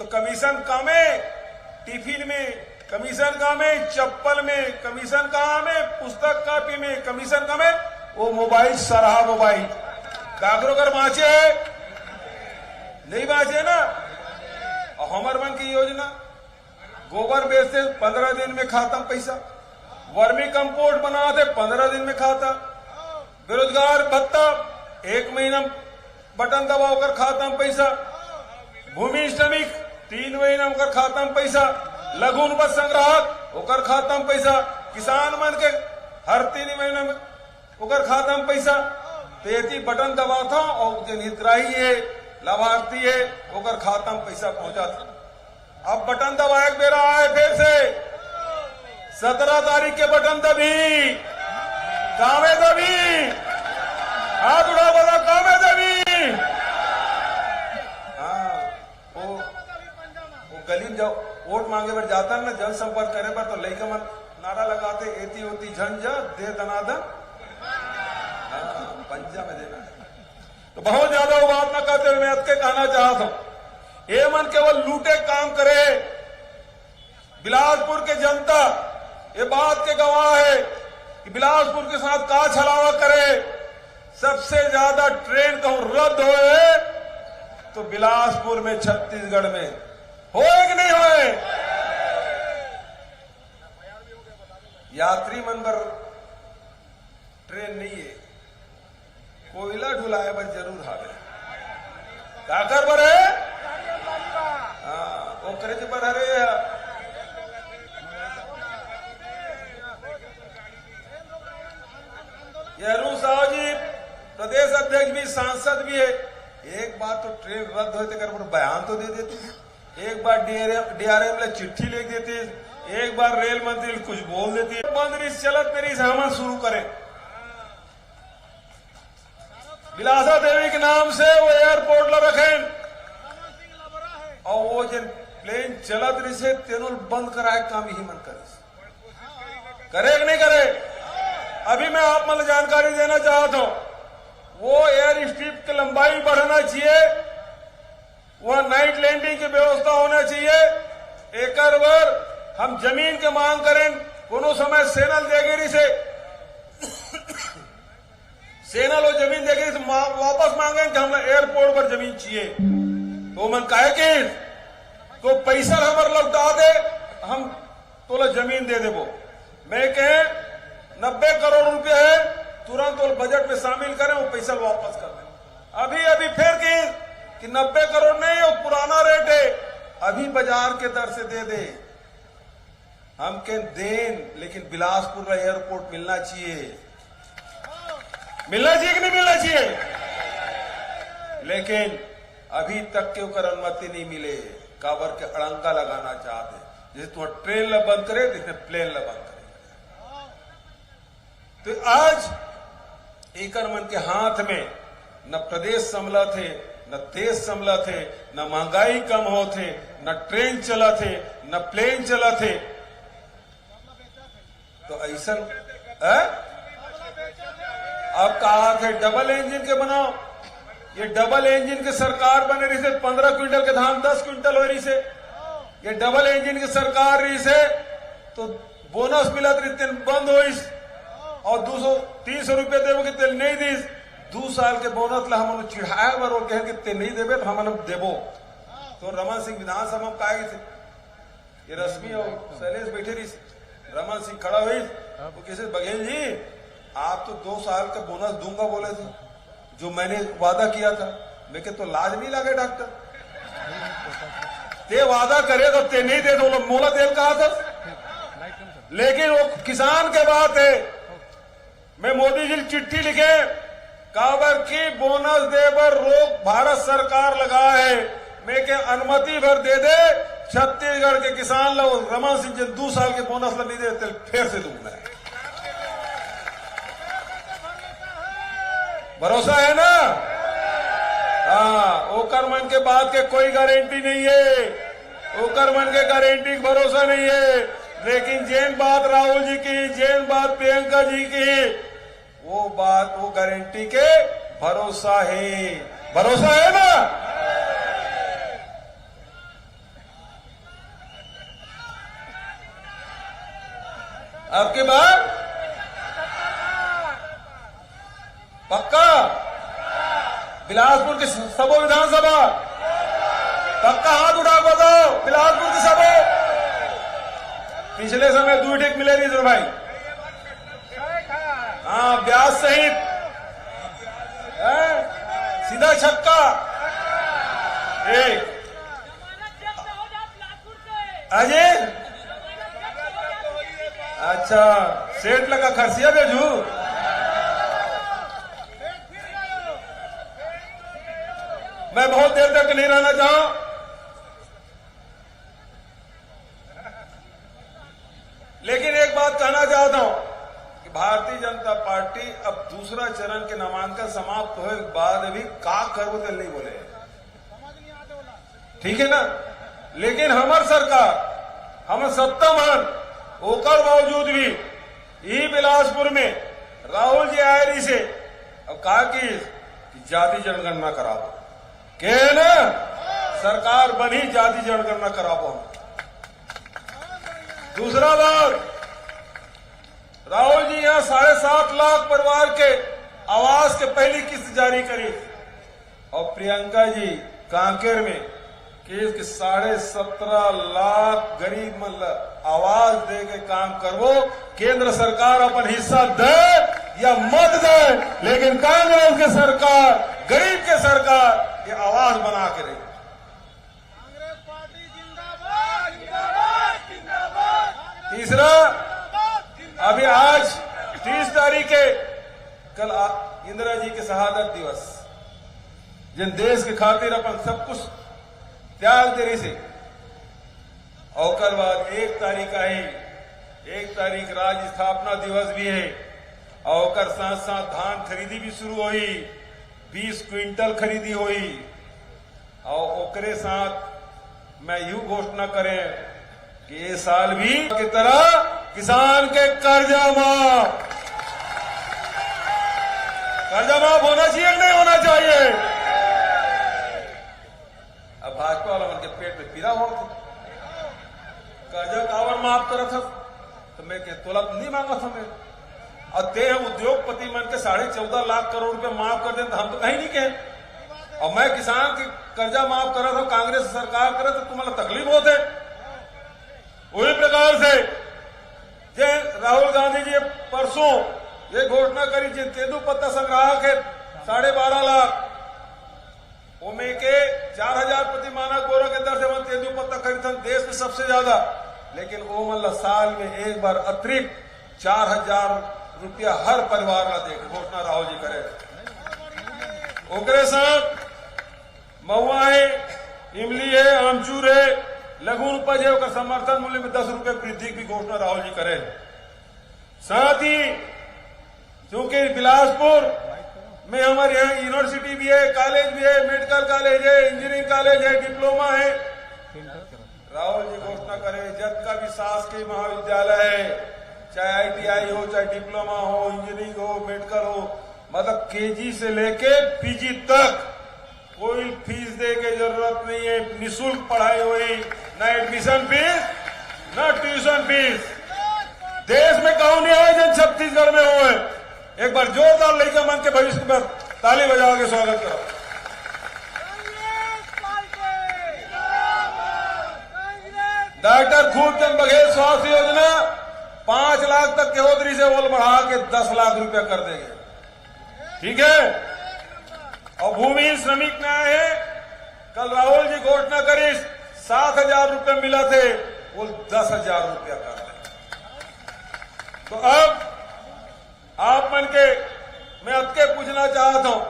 तो कमीशन कम है, टिफिन में कमीशन कम है, चप्पल में कमीशन कम है, पुस्तक कॉपी में कमीशन कम है, वो मोबाइल सरहा मोबाइल काकरो कर बाँचे है नहीं बाँचे ना। और हमर मन की योजना गोबर बेचते 15 दिन में खाता पैसा, वर्मी कंपोस्ट बनाते 15 दिन में खाता, बेरोजगार भत्ता 1 महीना बटन दबाव कर खाता में पैसा, भूमि श्रमिक 3 महीना कर खाता में पैसा, लघु उपज संग्राहक ओकर खाता में पैसा, किसान मन के हर 3 महीना में ओकर खाता में पैसा। पेटी बटन दबाता और जो हितग्राही है लाभार्थी है ओकर खाता में पैसा पहुंचा था। अब बटन दबाए बेरा आए फिर से 17 तारीख के बटन दबी कामे दबी, हाथ उठा बोला कामे दबी। हाँ वो गली में जाओ वोट मांगे पर जाता है ना, जनसंपर्क करे पर तो लड़का मन नारा लगाते एती ओती झंझा दे दनादन पंजा में देना। तो बहुत ज्यादा वो बात ना करते हुए मैं के कहना चाहता हूं, ये मन केवल लूटे काम करे। बिलासपुर के जनता ये बात के गवाह है कि बिलासपुर के साथ का छलावा करे। सबसे ज्यादा ट्रेन कहूं रद्द होए तो बिलासपुर में छत्तीसगढ़ में होए कि नहीं होए। यात्री मन पर ट्रेन नहीं है, कोयला ढुलाए बस जरूर हावे काकर पर है। हाँ ओकरे के पर हरे यरू साहु जी प्रदेश अध्यक्ष भी सांसद भी है। एक बार तो ट्रेन रद्द होते कर बयान तो दे देते, एक बार डीआरएम ले चिट्ठी लिख देती, एक बार रेल मंत्री कुछ बोल देती है। बंद चलत मेरी सामान शुरू करे। विलासा देवी के नाम से वो एयरपोर्ट ला रखें और वो जिन प्लेन चलत रही से तेनुल बंद कराए काम ही मन करे कि नहीं करे। अभी मैं आप मतलब जानकारी देना चाहता हूं, वो एयर स्ट्रिप की लंबाई बढ़ना चाहिए, वहां नाइट लैंडिंग की व्यवस्था होना चाहिए। एक बार हम जमीन के मांग करें, कोनो समय सेनल देगी से सेना लो जमीन देगी तो वापस मांगे कि हम एयरपोर्ट पर जमीन चाहिए, तो मन कहे कि तो पैसा हमारे लौटा दे, हम तो जमीन दे देवो। मैं कहे 90 करोड़ रुपए है, तुरंत वो बजट में शामिल करें, वो पैसा वापस कर दें। अभी फिर कि 90 करोड़ नहीं, वो पुराना रेट है, अभी बाजार के दर से दे दे। हम कहें दें, लेकिन बिलासपुर का एयरपोर्ट मिलना चाहिए, मिलना चाहिए कि नहीं मिलना चाहिए। लेकिन अभी तक के ऊपर अनुमति नहीं मिले, काबर के अड़ंका लगाना चाहते, जैसे तुम ट्रेन ला बंद करे जैसे प्लेन ला बंद करे। तो आज एक मन के हाथ में न प्रदेश संभला थे, न देश संभला थे, न महंगाई कम हो थे, न ट्रेन चला थे, न प्लेन चला थे। तो ऐसा अब कहा थे डबल इंजन के बनाओ, ये डबल इंजन की सरकार बने रही से 15 क्विंटल के धान 10 क्विंटल हो रही से, ये डबल इंजन की सरकार रही से तो बोनस मिला तेल बंद हो और 200-300 रुपये देवो कि तेल नहीं दी। 2 साल के बोनस ला हम चिढ़ाया बर और कहे कि तेल नहीं देवे तो हम देवो। तो रमन सिंह विधानसभा में कहा थे, ये रश्मि और शैलेश बैठे रही, रमन सिंह खड़ा हुई तो किसी बघेल जी आप तो 2 साल का बोनस दूंगा बोले थे, जो मैंने वादा किया था। मैं तो लाज नहीं लगे डॉक्टर, ते वादा करे तो ते नहीं दे दो, मोला तेल कहा था। लेकिन वो किसान के बात है, मैं मोदी जी चिट्ठी लिखे काबर की बोनस दे पर रोक भारत सरकार लगा है, मैं के अनुमति भर दे दे छत्तीसगढ़ के किसान लोग। रमन सिंह जी 2 साल के बोनस नहीं दे तेल फिर से दूंगा। भरोसा है ना। हाँ ओकर मन के बात के कोई गारंटी नहीं है, ओकर मन के गारंटी भरोसा नहीं है। लेकिन जैन बात राहुल जी की, जैन बात प्रियंका जी की, वो बात वो गारंटी के भरोसा है, भरोसा है ना। अब की बार पक्का बिलासपुर की सबो विधानसभा पक्का हाथ उठा बताओ बिलासपुर की सबो। पिछले समय 2 टिक मिले नहीं सर भाई। हाँ ब्याज सहित सीधा छक्का एक अजय। अच्छा सेठ लगा खर्चिया भेजू। मैं बहुत देर तक नहीं रहना चाहूं। लेकिन एक बात कहना चाहता हूं कि भारतीय जनता पार्टी अब दूसरा चरण के नामांकन समाप्त होने के बाद भी का करबो तो नहीं बोले, ठीक है ना। लेकिन हमार सरकार हम सत्ता मान होकर बावजूद भी ई बिलासपुर में राहुल जी आयरी से अब कहा कि जाति जनगणना कराओ के ना सरकार बनी जाति जनगणना कराओ। दूसरा बात राहुल जी यहां 7.5 लाख परिवार के आवास के पहली किस्त जारी करी और प्रियंका जी कांकेर में केस के 17.5 लाख गरीब मतलब आवाज दे के काम करवो। केंद्र सरकार अपन हिस्सा दे या मत दे, लेकिन कांग्रेस की सरकार गरीब के सरकार ये आवाज बना के रही। कांग्रेस पार्टी जिंदाबाद जिंदाबाद जिंदाबाद। तीसरा अभी आज 30 तारीख के कल इंदिरा जी के शहादत दिवस, जिन देश के खातिर अपन सब कुछ त्याग देरी से और बाद 1 तारीख आई, 1 तारीख राज्य स्थापना दिवस भी है और साथ साथ धान खरीदी भी शुरू हुई, 20 क्विंटल खरीदी हुई और ओकरे साथ मैं यूं घोषणा करें कि ये साल भी की तरह किसान के कर्जा माफ होना चाहिए कि नहीं होना चाहिए। अब भाजपा वाला मन के पेट में पीड़ा हो कर्जा कावर माफ करा था तो मैं तोला नहीं मांगा था मैं। और ते हम उद्योगपति मन के 14.5 लाख करोड़ रुपए माफ कर दे तो हम तो कहीं नहीं कहे। और मैं किसान की कर्जा माफ करा था कांग्रेस सरकार करे तो तुम्हारा तकलीफ होते। वही प्रकार से जे राहुल गांधी जी परसों ये घोषणा करी जे तेंदूपत्ता संग्राहक है 12.5 लाख ओमे के 4,000 प्रति मानक बोरा के दर से मन तेंदूपत्ता खरीदन देश में सबसे ज्यादा। लेकिन वो मतलब साल में एक बार अतिरिक्त 4,000 रुपया हर परिवार का देख घोषणा राहुल जी करे। ओकरे साथ महुआ है, इमली है, आमचूर है, लघु उपज है, समर्थन मूल्य में 10 रुपए वृद्धि की घोषणा राहुल जी करे। साथ ही क्योंकि बिलासपुर में हमारे यहाँ यूनिवर्सिटी भी है, कॉलेज भी है, मेडिकल कॉलेज है, इंजीनियरिंग कॉलेज है, डिप्लोमा है, राहुल जी घोषणा करे जब का भी शासकीय महाविद्यालय है, चाहे आईटीआई हो, चाहे डिप्लोमा हो, इंजीनियरिंग हो, मेडिकल हो, मतलब केजी से लेके पीजी तक कोई फीस दे के जरूरत नहीं है, निःशुल्क पढ़ाई हुई, न एडमिशन फीस न ट्यूशन फीस। देश में कौन नहीं है जन छत्तीसगढ़ में हुए। एक बार जोरदार लड़का मन के भविष्य पर ताली बजा के स्वागत करो। डॉक्टर खूबचंद बघेल स्वास्थ्य योजना 5 लाख तक के होदरी से वो बढ़ा के 10 लाख रुपया कर देंगे, ठीक है। और भूमिहीन श्रमिक न्याय है, कल राहुल जी घोषणा करी 7,000 रुपये मिला थे, वो 10,000 रुपया कर देंगे। तो अब आप मन के मैं अब के पूछना चाहता हूं,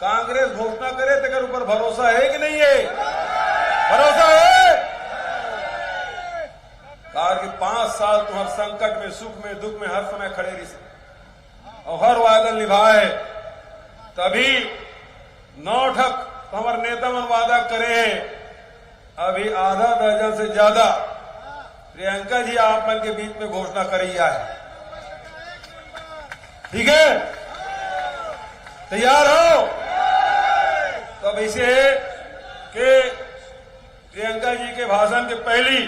कांग्रेस घोषणा करे तेरे ऊपर भरोसा है कि नहीं है? भरोसा है? कहा कि 5 साल तुम्हारे संकट में, सुख में, दुख में हर समय खड़े रही और हर वादा निभाए। तभी 9 ठक हमारे नेता मन वादा करे हैं। अभी आधा दर्जन से ज्यादा प्रियंका जी आप मन के बीच में घोषणा करी है, ठीक है? तैयार हो? तो अब इसे कि प्रियंका जी के भाषण के पहली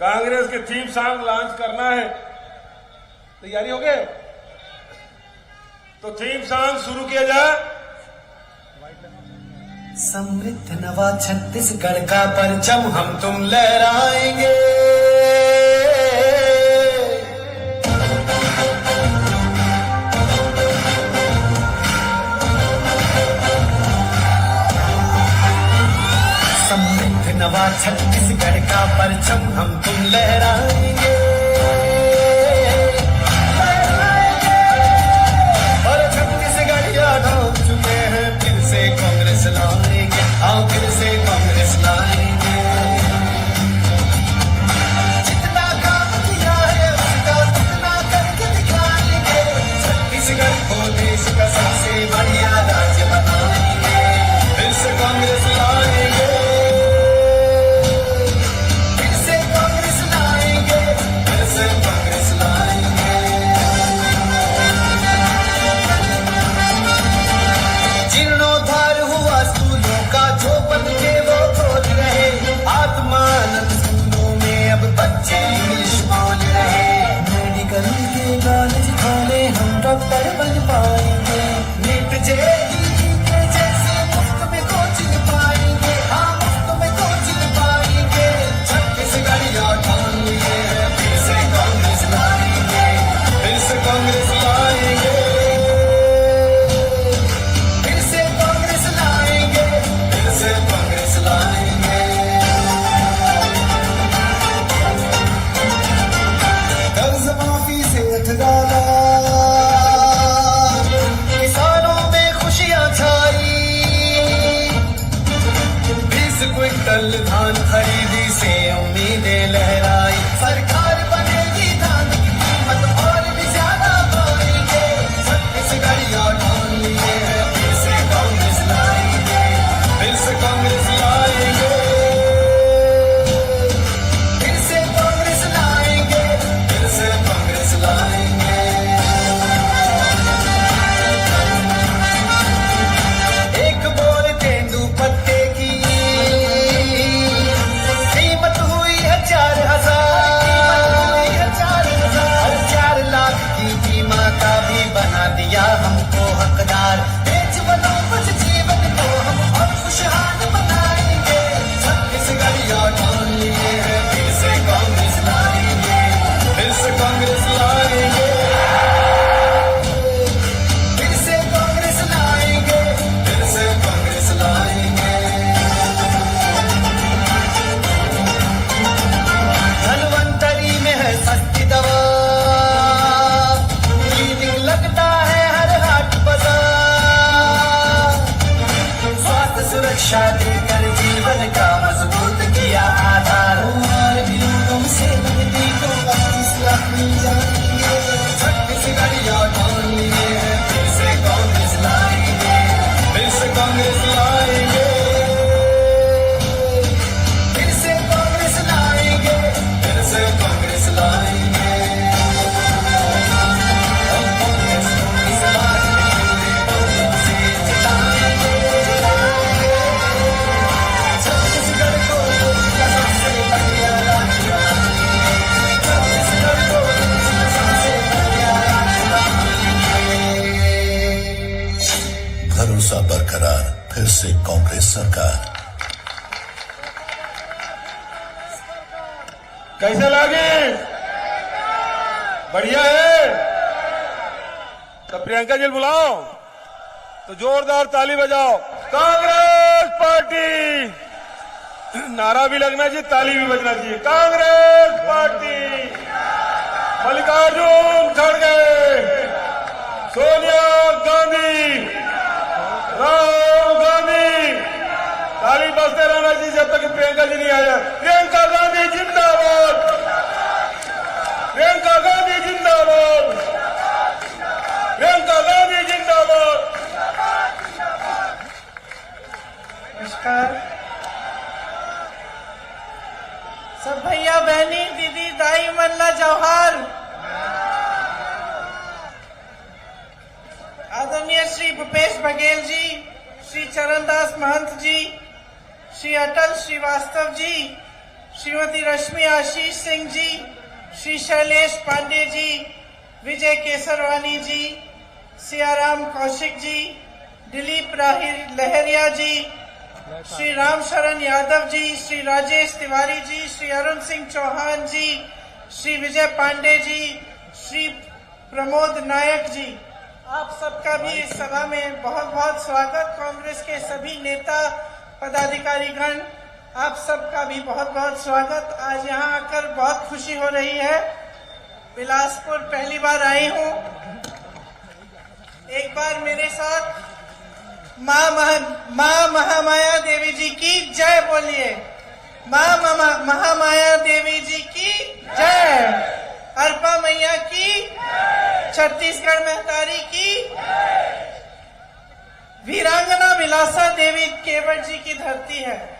कांग्रेस के थीम सॉन्ग लॉन्च करना है। तैयारी हो गए? तो थीम सॉन्ग शुरू किया जाए। समृद्ध नवा छत्तीसगढ़ का परचम हम तुम लहराएंगे। समृद्ध नवा छत्तीसगढ़ का परचम हम तुम लहराएंगे। और छत्तीसगढ़ याद हो चुके हैं, फिर से कांग्रेस लाएंगे। आओ फिर से कांग्रेस लाएंगे। जितना काम किया है उसका दुगना करके दिखाएंगे। छत्तीसगढ़ को देश का सबसे बढ़िया राज्य बनाएंगे। फिर से कांग्रेस लाएंगे। जीर्णोद्धार हुआ स्कूलों का जो बन के वो खोल रहे। आत्मानंद स्कूलों में अब बच्चे इंग्लिश बोल रहे। मेडिकल के कॉलेज खोले हम डॉक्टर बन पाएंगे। नीट जेईई के जैसे मुफ्त में कोचिंग पाएंगे। हाँ मुफ्त में कोचिंग पाएंगे। छत्तीसगढ़ या ठान लिए हैं, फिर से कांग्रेस लाएंगे। फिर से कांग्रेस लाएंगे। कर्ज माफी से अठगाला, किसानों में खुशियां छाई। 20 क्विंटल धान खरीदी से उम्मीदें लहराई। सरकार बनेगी धान की कीमत और भी ज्यादा पाएंगे। छत्तीसगढ़ या ठान लिए हैं, फिर से कांग्रेस लाएंगे। फिर से कांग्रेस लाएंगे। फिर से कांग्रेस लाएंगे। फिर से कांग्रेस लाएंगे। एक बोर तेंदुपत्ते की कीमत हुई है 4,000। 4 लाख की बीमा का भी बना दिया हमको हकदार। बेच बनोपज जीवन को हम और खुशहाल बनाएंगे। छत्तीसगढ़ या ठान लिए हैं, फिर से कांग्रेस लाएंगे। फिर से कांग्रेस लाएंगे। फिर से कांग्रेस लाएंगे। फिर से कांग्रेस लाएंगे। धनवंतरी में है सस्ती दवा। क्लीनिक लगता है हर हाट बाजार। स्वास्थ्य सुरक्षा देकर जीवन का मजबूत किया आधार। और भी लोगों से नकदी को 25 लाख मिल जाएंगे। छत्तीसगढ़ या ठान लिए हैं, फिर से कांग्रेस लाएंगे। फिर से कांग्रेस लाएंगे। फिर से कांग्रेस लाएंगे। फिर से कांग्रेस लाएंगे। हम कांग्रेस को इस बार भी पूरे बहुमत से जिताएंगे। छत्तीसगढ़ को देश का सबसे बढ़िया राज्य बनाएंगे। छत्तीसगढ़ को देश का सबसे बढ़िया राज्य बनाएंगे। भरोसा बरकरार, फिर से कांग्रेस सरकार। कैसे लगे? बढ़िया है। तो प्रियंका जी बुलाओ, तो जोरदार ताली बजाओ। कांग्रेस पार्टी, नारा भी लगना चाहिए, ताली भी बजना चाहिए। कांग्रेस पार्टी। मल्लिकार्जुन खड़गे, सोनिया गांधी, राहुल गांधी। ताली बजते रहना चाहिए जब तक प्रियंका जी नहीं आ जाए। प्रियंका गांधी जिंदाबाद। प्रियंका गांधी जिंदाबाद। प्रियंका गांधी जिंदाबाद। नमस्कार सब भैया बहनी दीदी दाई मल्ला जौहार। आदरणीय श्री भूपेश बघेल जी, श्री चरणदास महंत जी, श्री अटल श्रीवास्तव जी, श्रीमती रश्मि आशीष सिंह जी, श्री शैलेश पांडे जी, विजय केसरवानी जी, सियाराम कौशिक जी, दिलीप लहरिया जी, श्री राम शरण यादव जी, श्री राजेश तिवारी जी, श्री अरुण सिंह चौहान जी, श्री विजय पांडे जी, श्री प्रमोद नायक जी, आप सबका भी इस सभा में बहुत बहुत स्वागत। कांग्रेस के सभी नेता पदाधिकारीगण, आप सबका भी बहुत बहुत स्वागत। आज यहाँ आकर बहुत खुशी हो रही है। बिलासपुर पहली बार आई हूँ। एक बार मेरे साथ माँ महामाया देवी जी की जय बोलिए। माँ महामाया देवी जी की जय। अरपा मैया की, छत्तीसगढ़ महतारी की, वीरांगना विलासा देवी केवट जी की धरती है।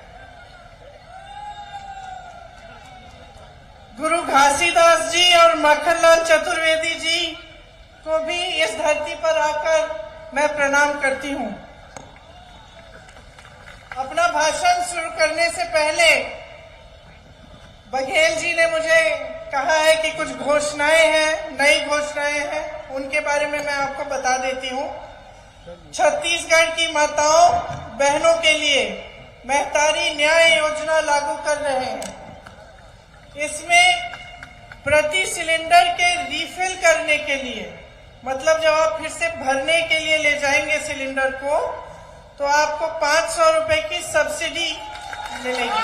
गुरु घासीदास जी और माखनलाल चतुर्वेदी जी को भी इस धरती पर आकर मैं प्रणाम करती हूँ। अपना भाषण शुरू करने से पहले बघेल जी ने मुझे कहा है कि कुछ घोषणाएं हैं, नई घोषणाएं हैं, उनके बारे में मैं आपको बता देती हूँ। छत्तीसगढ़ की माताओं बहनों के लिए महतारी न्याय योजना लागू कर रहे हैं। इसमें प्रति सिलेंडर के रिफिल करने के लिए, मतलब जब आप फिर से भरने के लिए ले जाएंगे सिलेंडर को, तो आपको 500 रुपए की सब्सिडी मिलेगी।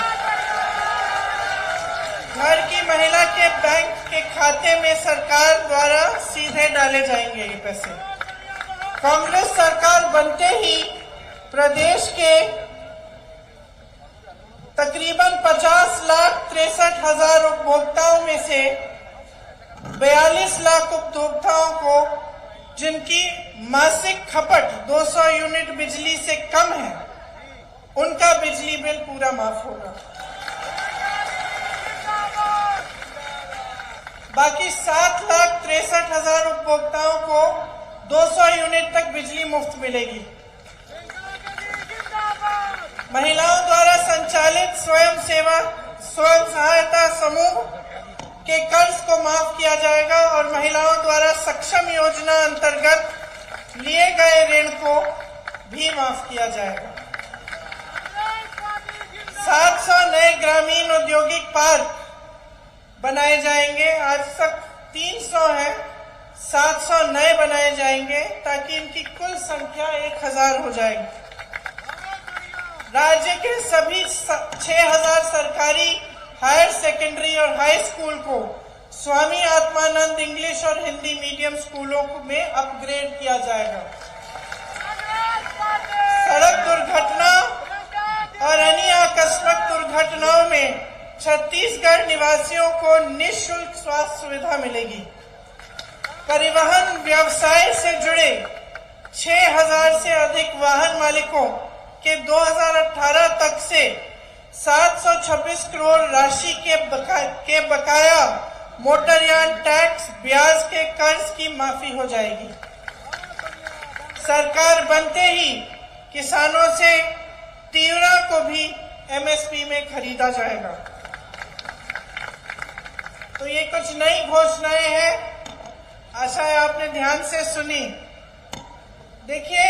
घर की महिला के बैंक के खाते में सरकार द्वारा सीधे डाले जाएंगे ये पैसे। कांग्रेस सरकार बनते ही प्रदेश के तकरीबन 50,63,000 उपभोक्ताओं में से 42 लाख उपभोक्ताओं को, जिनकी मासिक खपत 200 यूनिट बिजली से कम है, उनका बिजली बिल पूरा माफ होगा। बाकी 7,63,000 उपभोक्ताओं को 200 यूनिट तक बिजली मुफ्त मिलेगी। महिलाओं द्वारा संचालित स्वयं सहायता समूह के कर्ज को माफ किया जाएगा और महिलाओं द्वारा सक्षम योजना अंतर्गत लिए गए ऋण को भी माफ किया जाएगा। 700 नए ग्रामीण औद्योगिक पार्क बनाए जाएंगे। आज तक 300 है, 700 नए बनाए जाएंगे ताकि इनकी कुल संख्या 1000 हो जाएगी। राज्य के सभी 6000 सरकारी हायर सेकेंडरी और हाई स्कूल को स्वामी आत्मानंद इंग्लिश और हिंदी मीडियम स्कूलों में अपग्रेड किया जाएगा। सड़क दुर्घटना और अन्य आकस्मिक दुर्घटनाओं में छत्तीसगढ़ निवासियों को निःशुल्क स्वास्थ्य सुविधा मिलेगी। परिवहन व्यवसाय से जुड़े 6000 से अधिक वाहन मालिकों के 2018 तक से 726 करोड़ राशि के बकाया मोटरयान टैक्स ब्याज के कर्ज की माफी हो जाएगी। सरकार बनते ही किसानों से तिवरा को भी एमएसपी में खरीदा जाएगा। तो ये कुछ नई घोषणाएं हैं, आशा है आपने ध्यान से सुनी। देखिए,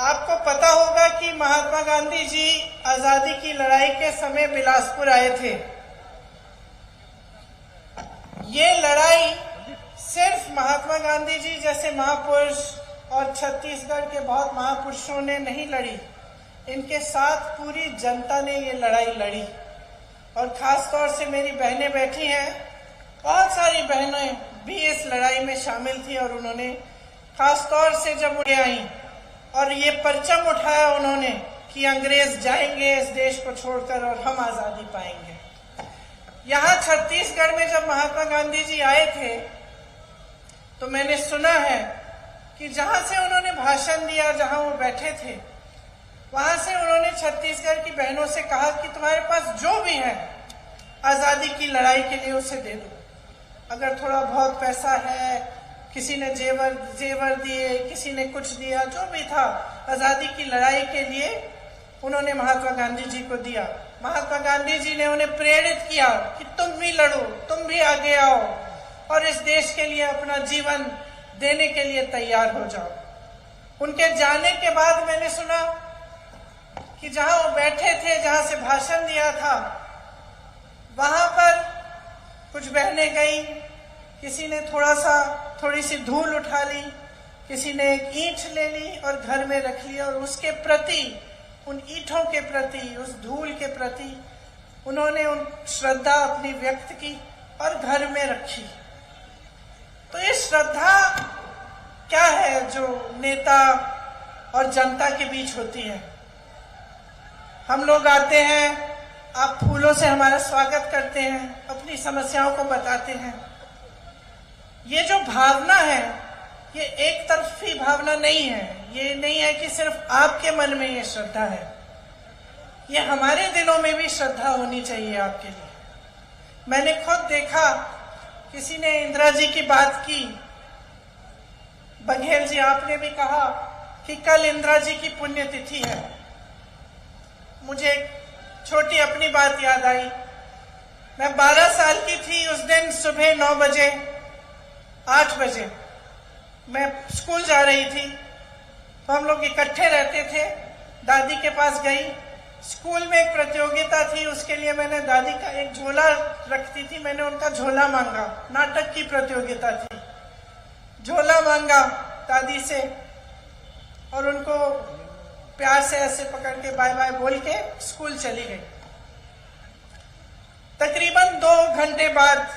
आपको पता होगा कि महात्मा गांधी जी आजादी की लड़ाई के समय बिलासपुर आए थे। ये लड़ाई सिर्फ महात्मा गांधी जी जैसे महापुरुष और छत्तीसगढ़ के बहुत महापुरुषों ने नहीं लड़ी, इनके साथ पूरी जनता ने ये लड़ाई लड़ी। और खास तौर से मेरी बहनें बैठी हैं, बहुत सारी बहनें भी इस लड़ाई में शामिल थी और उन्होंने खास तौर से जब उड़े आई और ये परचम उठाया उन्होंने कि अंग्रेज जाएंगे इस देश को छोड़कर और हम आजादी पाएंगे। यहाँ छत्तीसगढ़ में जब महात्मा गांधी जी आए थे तो मैंने सुना है कि जहां से उन्होंने भाषण दिया, जहां वो बैठे थे, वहां से उन्होंने छत्तीसगढ़ की बहनों से कहा कि तुम्हारे पास जो भी है आजादी की लड़ाई के लिए उसे दे दो। अगर थोड़ा बहुत पैसा है, किसी ने जेवर दिए, किसी ने कुछ दिया, जो भी था आजादी की लड़ाई के लिए उन्होंने महात्मा गांधी जी को दिया। महात्मा गांधी जी ने उन्हें प्रेरित किया कि तुम भी लड़ो, तुम भी आगे आओ। और इस देश के लिए अपना जीवन देने के लिए तैयार हो जाओ। उनके जाने के बाद मैंने सुना कि जहां वो बैठे थे, जहां से भाषण दिया था, वहां पर कुछ बहनें गई, किसी ने थोड़ी सी धूल उठा ली, किसी ने एक ईंट ले ली और घर में रख ली, और उसके प्रति, उन ईंटों के प्रति, उस धूल के प्रति उन्होंने उन श्रद्धा अपनी व्यक्त की और घर में रखी। तो ये श्रद्धा क्या है जो नेता और जनता के बीच होती है? हम लोग आते हैं, आप फूलों से हमारा स्वागत करते हैं, अपनी समस्याओं को बताते हैं। ये जो भावना है, ये एक तरफी भावना नहीं है। ये नहीं है कि सिर्फ आपके मन में ये श्रद्धा है, ये हमारे दिलों में भी श्रद्धा होनी चाहिए आपके लिए। मैंने खुद देखा, किसी ने इंदिरा जी की बात की, बघेल जी आपने भी कहा कि कल इंदिरा जी की पुण्यतिथि है। मुझे एक छोटी अपनी बात याद आई। मैं 12 साल की थी, उस दिन सुबह 9 बजे 8 बजे मैं स्कूल जा रही थी, तो हम लोग इकट्ठे रहते थे। दादी के पास गई, स्कूल में एक प्रतियोगिता थी, उसके लिए मैंने दादी का एक झोला रखती थी, मैंने उनका झोला मांगा। नाटक की प्रतियोगिता थी, झोला मांगा दादी से और उनको प्यार से ऐसे पकड़ के बाय बाय बोल के स्कूल चली गई। तकरीबन 2 घंटे बाद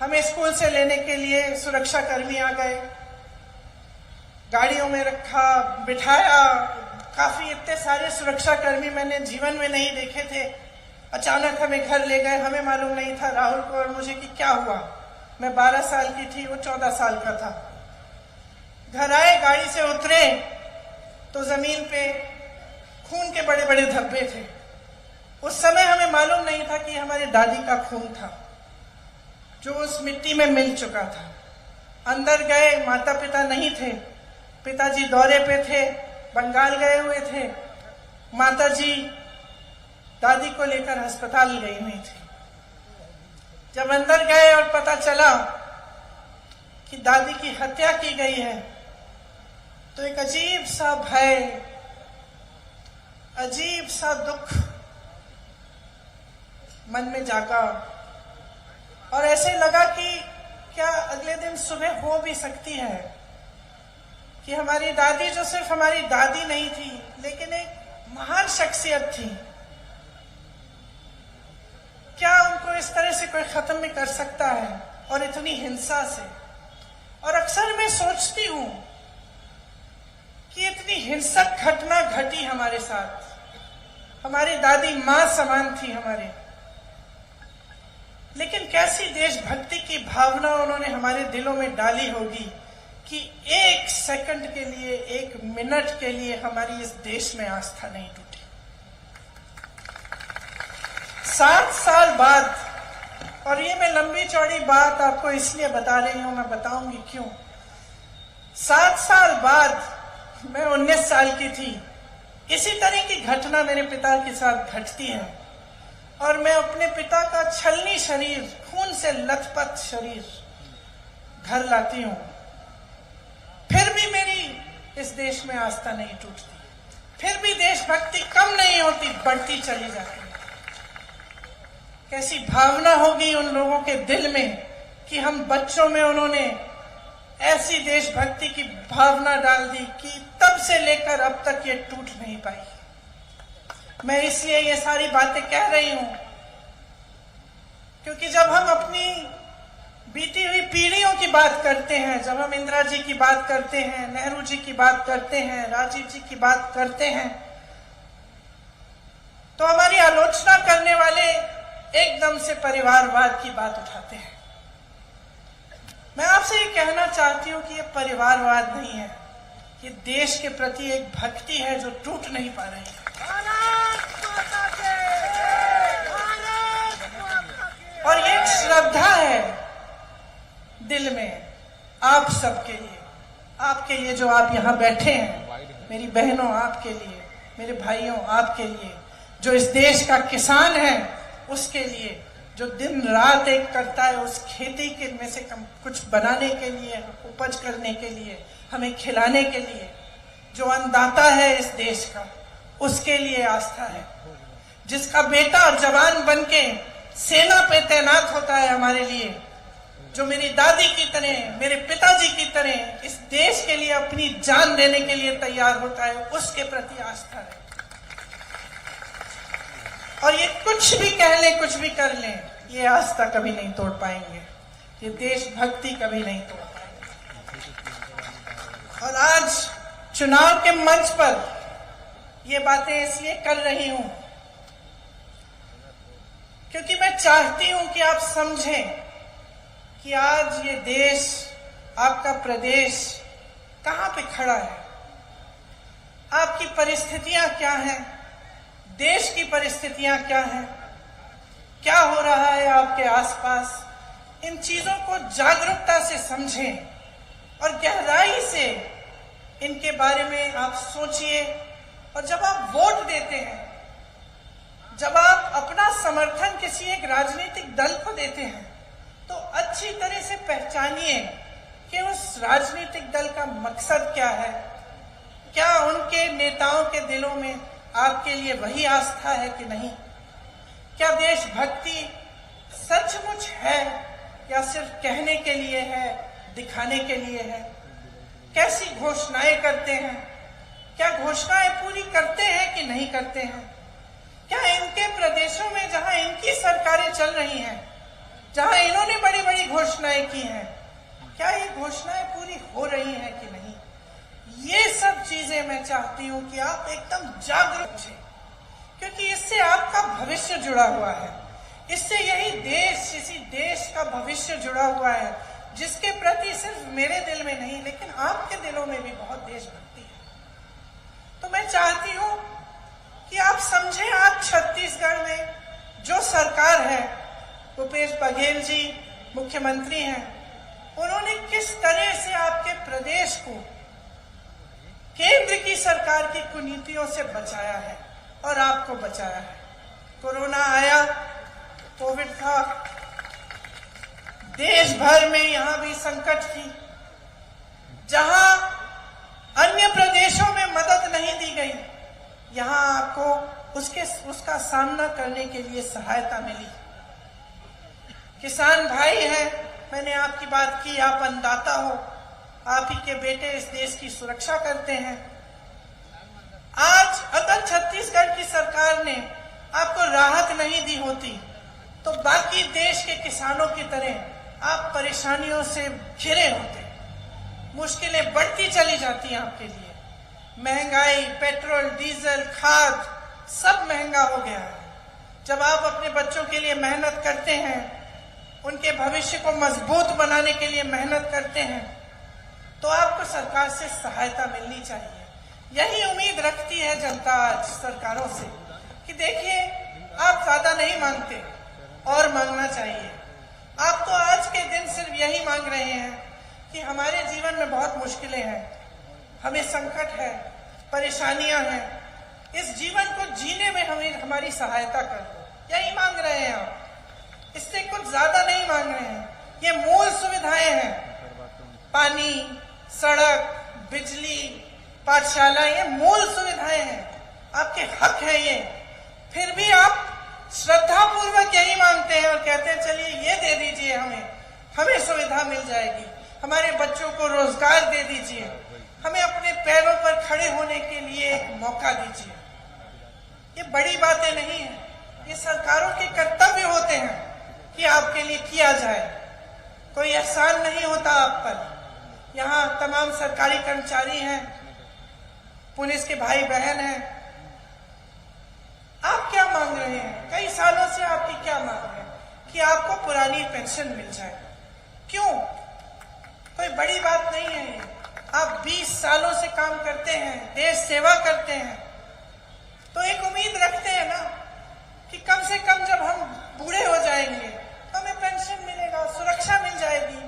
हमें स्कूल से लेने के लिए सुरक्षा कर्मी आ गए, गाड़ियों में रखा, बिठाया। काफी इतने सारे सुरक्षा कर्मी मैंने जीवन में नहीं देखे थे। अचानक हमें घर ले गए, हमें मालूम नहीं था, राहुल को और मुझे, कि क्या हुआ। मैं 12 साल की थी, वो 14 साल का था। घर आए, गाड़ी से उतरे तो जमीन पे खून के बड़े बड़े धब्बे थे। उस समय हमें मालूम नहीं था कि हमारी दादी का खून था जो उस मिट्टी में मिल चुका था। अंदर गए, माता पिता नहीं थे, पिताजी दौरे पे थे, बंगाल गए हुए थे, माताजी दादी को लेकर अस्पताल गई हुई थी। जब अंदर गए और पता चला कि दादी की हत्या की गई है, तो एक अजीब सा भय, अजीब सा दुख मन में जागा और ऐसे लगा कि क्या अगले दिन सुबह हो भी सकती है कि हमारी दादी, जो सिर्फ हमारी दादी नहीं थी लेकिन एक महान शख्सियत थी, क्या उनको इस तरह से कोई खत्म भी कर सकता है, और इतनी हिंसा से। और अक्सर मैं सोचती हूं कि इतनी हिंसक घटना घटी हमारे साथ। हमारी दादी मां समान थी हमारे, लेकिन कैसी देशभक्ति की भावना उन्होंने हमारे दिलों में डाली होगी कि 1 सेकंड के लिए, 1 मिनट के लिए हमारी इस देश में आस्था नहीं टूटी। 7 साल बाद, और ये मैं लंबी चौड़ी बात आपको इसलिए बता रही हूं, मैं बताऊंगी क्यों। 7 साल बाद, मैं 19 साल की थी, इसी तरह की घटना मेरे पिता के साथ घटती है और मैं अपने पिता का छलनी शरीर, खून से लथपथ शरीर घर लाती हूं। फिर भी मेरी इस देश में आस्था नहीं टूटती, फिर भी देशभक्ति कम नहीं होती, बढ़ती चली जाती है। कैसी भावना होगी उन लोगों के दिल में कि हम बच्चों में उन्होंने ऐसी देशभक्ति की भावना डाल दी कि तब से लेकर अब तक ये टूट नहीं पाई। मैं इसलिए ये सारी बातें कह रही हूं क्योंकि जब हम अपनी बीती हुई पीढ़ियों की बात करते हैं, जब हम इंदिरा जी की बात करते हैं, नेहरू जी की बात करते हैं, राजीव जी की बात करते हैं, तो हमारी आलोचना करने वाले एकदम से परिवारवाद की बात उठाते हैं। मैं आपसे ये कहना चाहती हूं कि ये परिवारवाद नहीं है, ये देश के प्रति एक भक्ति है जो टूट नहीं पा रही है। और ये एक श्रद्धा है दिल में आप सबके लिए, आपके लिए जो आप यहाँ बैठे हैं, मेरी बहनों आपके लिए, मेरे भाइयों आपके लिए, जो इस देश का किसान है उसके लिए, जो दिन रात एक करता है उस खेती के में से कुछ बनाने के लिए, उपज करने के लिए, हमें खिलाने के लिए, जो अन्नदाता है इस देश का, उसके लिए आस्था है। जिसका बेटा जवान बनके सेना पे तैनात होता है हमारे लिए, जो मेरी दादी की तरह, मेरे पिताजी की तरह इस देश के लिए अपनी जान देने के लिए तैयार होता है, उसके प्रति आस्था है। और ये कुछ भी कह ले, कुछ भी कर ले, ये आस्था कभी नहीं तोड़ पाएंगे, ये देशभक्ति कभी नहीं तोड़ पाएंगे। और आज चुनाव के मंच पर ये बातें इसलिए कर रही हूं क्योंकि मैं चाहती हूं कि आप समझें कि आज ये देश, आपका प्रदेश कहां पे खड़ा है, आपकी परिस्थितियां क्या हैं, देश की परिस्थितियां क्या हैं, क्या हो रहा है आपके आसपास। इन चीजों को जागरूकता से समझें और गहराई से इनके बारे में आप सोचिए। और जब आप वोट देते हैं, जब आप अपना समर्थन किसी एक राजनीतिक दल को देते हैं, तो अच्छी तरह से पहचानिए कि उस राजनीतिक दल का मकसद क्या है। क्या उनके नेताओं के दिलों में आपके लिए वही आस्था है कि नहीं? क्या देशभक्ति सचमुच है या सिर्फ कहने के लिए है, दिखाने के लिए है? कैसी घोषणाएं करते हैं, क्या घोषणाएं पूरी करते हैं कि नहीं करते हैं? क्या इनके प्रदेशों में जहां इनकी सरकारें चल रही हैं, जहां इन्होंने बड़ी बड़ी घोषणाएं की हैं, क्या ये घोषणाएं पूरी हो रही हैं कि नहीं? ये सब चीजें मैं चाहती हूं कि आप एकदम जागरूक हैं, क्योंकि इससे आपका भविष्य जुड़ा हुआ है। इससे यही देश, इसी देश का भविष्य जुड़ा हुआ है, जिसके प्रति सिर्फ मेरे दिल में नहीं लेकिन आपके दिलों में भी बहुत देशभक्ति है। तो मैं चाहती हूं कि आप समझें, आज छत्तीसगढ़ में जो सरकार है, भूपेश बघेल जी मुख्यमंत्री हैं, उन्होंने किस तरह से आपके प्रदेश को केंद्र की सरकार की कुनीतियों से बचाया है और आपको बचाया है। कोरोना आया, कोविड था, देश भर में यहां भी संकट थी। जहां अन्य प्रदेशों में मदद नहीं दी गई, यहां आपको उसका सामना करने के लिए सहायता मिली। किसान भाई हैं, मैंने आपकी बात की, आप अन्नदाता हो, आप ही के बेटे इस देश की सुरक्षा करते हैं। आज अगर छत्तीसगढ़ की सरकार ने आपको राहत नहीं दी होती तो बाकी देश के किसानों की तरह आप परेशानियों से घिरे होते, मुश्किलें बढ़ती चली जाती आपके लिए। महंगाई, पेट्रोल, डीजल, खाद सब महंगा हो गया है। जब आप अपने बच्चों के लिए मेहनत करते हैं, उनके भविष्य को मजबूत बनाने के लिए मेहनत करते हैं, तो आपको सरकार से सहायता मिलनी चाहिए। यही उम्मीद रखती है जनता आज सरकारों से कि देखिए, आप ज्यादा नहीं मांगते और मांगना चाहिए। आप तो आज के दिन सिर्फ यही मांग रहे हैं कि हमारे जीवन में बहुत मुश्किलें हैं, हमें संकट है, परेशानियां हैं, इस जीवन को जीने में हमें हमारी सहायता कर दो, यही मांग रहे हैं आप। इससे कुछ ज्यादा नहीं मांग रहे हैं। ये मूल सुविधाएं हैं, पानी, सड़क, बिजली, पाठशाला, ये मूल सुविधाएं हैं, आपके हक है ये। फिर भी आप श्रद्धा पूर्वक यही मांगते हैं और कहते हैं चलिए ये दे दीजिए, हमें सुविधा मिल जाएगी, हमारे बच्चों को रोजगार दे दीजिए, हमें अपने पैरों पर खड़े होने के लिए एक मौका दीजिए। ये बड़ी बातें नहीं है, ये सरकारों के कर्तव्य होते हैं कि आपके लिए किया जाए। कोई एहसान नहीं होता आप पर। यहाँ तमाम सरकारी कर्मचारी हैं, पुलिस के भाई बहन हैं। आप क्या मांग रहे हैं? कई सालों से आपकी क्या मांग रहे हैं कि आपको पुरानी पेंशन मिल जाए। क्यों? कोई बड़ी बात नहीं है ये। आप 20 सालों से काम करते हैं, देश सेवा करते हैं, तो एक उम्मीद रखते हैं ना कि कम से कम जब हम बूढ़े हो जाएंगे तो हमें पेंशन मिलेगा, सुरक्षा मिल जाएगी।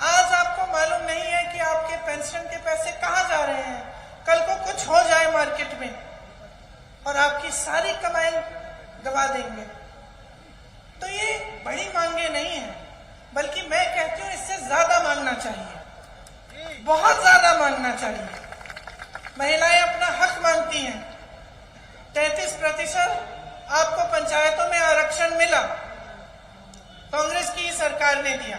आज आपको मालूम नहीं है कि आपके पेंशन के पैसे कहाँ जा रहे हैं। कल को कुछ हो जाए मार्केट में और आपकी सारी कमाई गवा देंगे। तो ये बहुत ज्यादा मांगना चाहिए। महिलाएं अपना हक मांगती हैं। 33% आपको पंचायतों में आरक्षण मिला, कांग्रेस की सरकार ने दिया।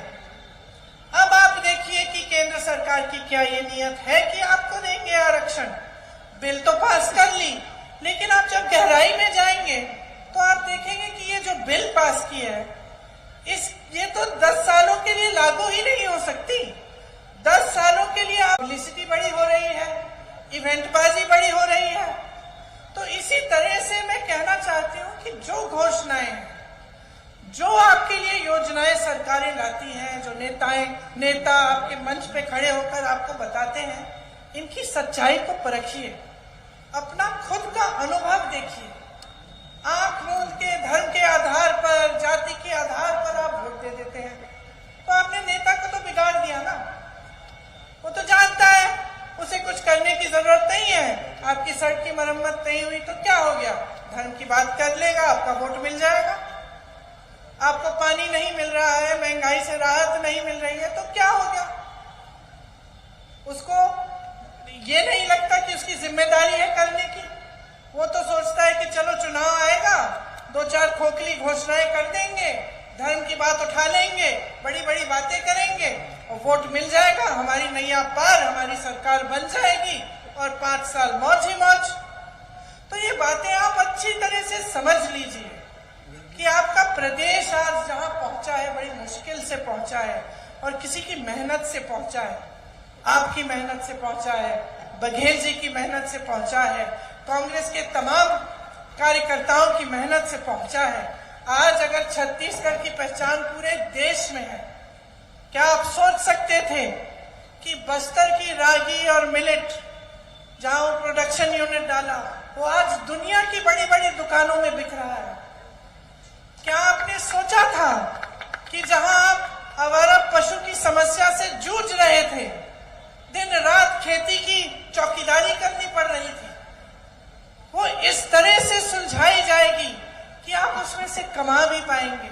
अब आप देखिए कि केंद्र सरकार की क्या ये नियत है कि आपको देंगे आरक्षण। बिल तो पास कर ली, लेकिन आप जब गहराई में जाएंगे तो आप देखेंगे कि ये जो बिल पास किया है ये तो 10 सालों के लिए लागू ही नहीं हो सकती। 10 सालों के लिए पब्लिसिटी बड़ी हो रही है, इवेंटबाजी बड़ी हो रही है। तो इसी तरह से मैं कहना चाहती हूं कि जो घोषणाएं हैं, जो आपके लिए योजनाएं सरकारें लाती हैं, जो नेता आपके मंच पे खड़े होकर आपको बताते हैं, इनकी सच्चाई को परखिए, अपना खुद का अनुभव देखिए। आंख मूंद के धर्म के आधार पर, जाति के आधार पर आप वोट दे देते हैं, तो आपने नेता को तो बिगाड़ दिया ना। वो तो जानता है उसे कुछ करने की जरूरत नहीं है। आपकी सड़क की मरम्मत नहीं हुई तो क्या हो गया, धर्म की बात कर लेगा, आपका वोट मिल जाएगा। आपको पानी नहीं मिल रहा है, महंगाई से राहत नहीं मिल रही है, तो क्या हो गया। उसको ये नहीं लगता कि उसकी जिम्मेदारी है करने की। वो तो सोचता है कि चलो चुनाव आएगा, 2-4 खोखली घोषणाएं कर देंगे, धर्म की बात उठा लेंगे, बड़ी बड़ी बातें करेंगे और वोट मिल जाएगा, हमारी नैया पार, हमारी सरकार बन जाएगी और 5 साल मौज ही मौज। तो ये बातें आप अच्छी तरह से समझ लीजिए कि आपका प्रदेश आज जहां पहुंचा है बड़ी मुश्किल से पहुंचा है और किसी की मेहनत से पहुंचा है। आपकी मेहनत से पहुंचा है, बघेल जी की मेहनत से पहुंचा है, कांग्रेस के तमाम कार्यकर्ताओं की मेहनत से पहुंचा है। आज अगर छत्तीसगढ़ की पहचान पूरे देश में है, क्या आप सोच सकते थे कि बस्तर की रागी और मिलेट जहां प्रोडक्शन यूनिट डाला वो आज दुनिया की बड़ी बड़ी दुकानों में बिक रहा है। क्या आपने सोचा था कि जहां आप आवारा पशु की समस्या से जूझ रहे थे, दिन रात खेती की चौकीदारी करनी पड़ रही थी, वो इस तरह से सुलझाई जाएगी कि आप उसमें से कमा भी पाएंगे,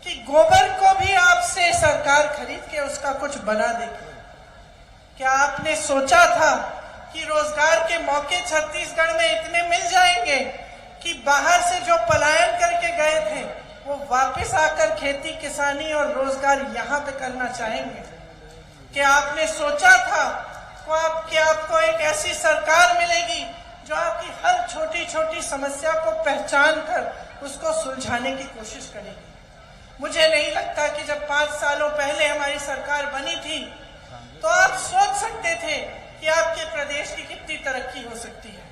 कि गोबर को भी आपसे सरकार खरीद के उसका कुछ बना देगी। क्या आपने सोचा था कि रोजगार के मौके छत्तीसगढ़ में इतने मिल जाएंगे कि बाहर से जो पलायन करके गए थे वो वापस आकर खेती किसानी और रोजगार यहाँ पे करना चाहेंगे? क्या आपने सोचा था कि आपको एक ऐसी सरकार मिलेगी जो आपकी हर छोटी छोटी समस्या को पहचान कर उसको सुलझाने की कोशिश करेगी? मुझे नहीं लगता कि जब 5 सालों पहले हमारी सरकार बनी थी तो आप सोच सकते थे कि आपके प्रदेश की कितनी तरक्की हो सकती है।